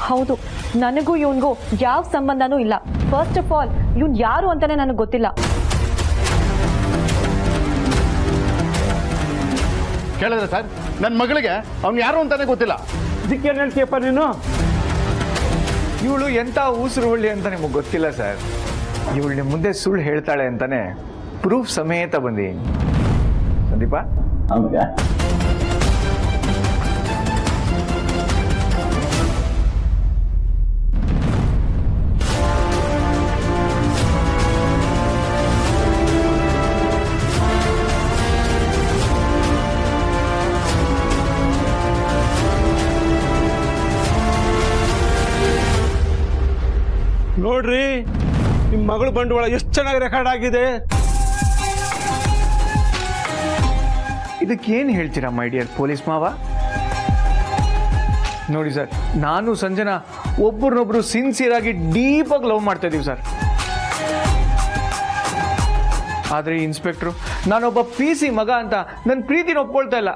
ಹೌದು, ನನಗೂ ಇವನ್ಗೂ ಯಾವ ಸಂಬಂಧನೂ ಇಲ್ಲ. ಫಸ್ಟ್ ಆಫ್ ಆಲ್ ಇವನ್ ಯಾರು ಅಂತಾನೆ ನನಗೆ ಗೊತ್ತಿಲ್ಲ. ಕೇಳಿದ್ರೆ ಸರ್, ನನ್ನ ಮಗಳಿಗೆ ಅವ್ನು ಯಾರು ಅಂತಾನೆ ಗೊತ್ತಿಲ್ಲ. ಇದಕ್ಕೇನು ಹೇಳ್ತೀಯಪ್ಪ ನೀನು? ಇವಳು ಎಂಥ ಊಸರು ಹುಳ್ಳಿ ಅಂತ ನಿಮಗೆ ಗೊತ್ತಿಲ್ಲ ಸರ್. ಇವಳು ನಿಮ್ಮ ಮುಂದೆ ಸುಳ್ಳು ಹೇಳ್ತಾಳೆ ಅಂತಾನೆ ಪ್ರೂಫ್ ಸಮೇತ ಬಂದೀನಿ. ಸಂದೀಪ, ನೋಡ್ರಿ, ನಿಮ್ಮ ಮಗಳು ಬಂಡವಾಳ ಎಷ್ಟು ಚೆನ್ನಾಗಿ ರೆಕಾರ್ಡ್ ಆಗಿದೆ. ಇದಕ್ಕೇನು ಹೇಳ್ತೀರಾ ಮೈ ಡಿಯರ್ ಪೊಲೀಸ್ ಮಾವ? ನೋಡಿ ಸರ್, ನಾನು ಸಂಜನಾ ಒಬ್ಬರನ್ನೊಬ್ರು ಸಿನ್ಸಿಯರ್ ಆಗಿ ಡೀಪಾಗಿ ಲವ್ ಮಾಡ್ತಾ ಇದೀವಿ ಸರ್. ಆದರೆ ಇನ್ಸ್ಪೆಕ್ಟ್ರು ನಾನೊಬ್ಬ PC ಮಗ ಅಂತ ನನ್ನ ಪ್ರೀತಿನ ಒಪ್ಕೊಳ್ತಾ ಇಲ್ಲ.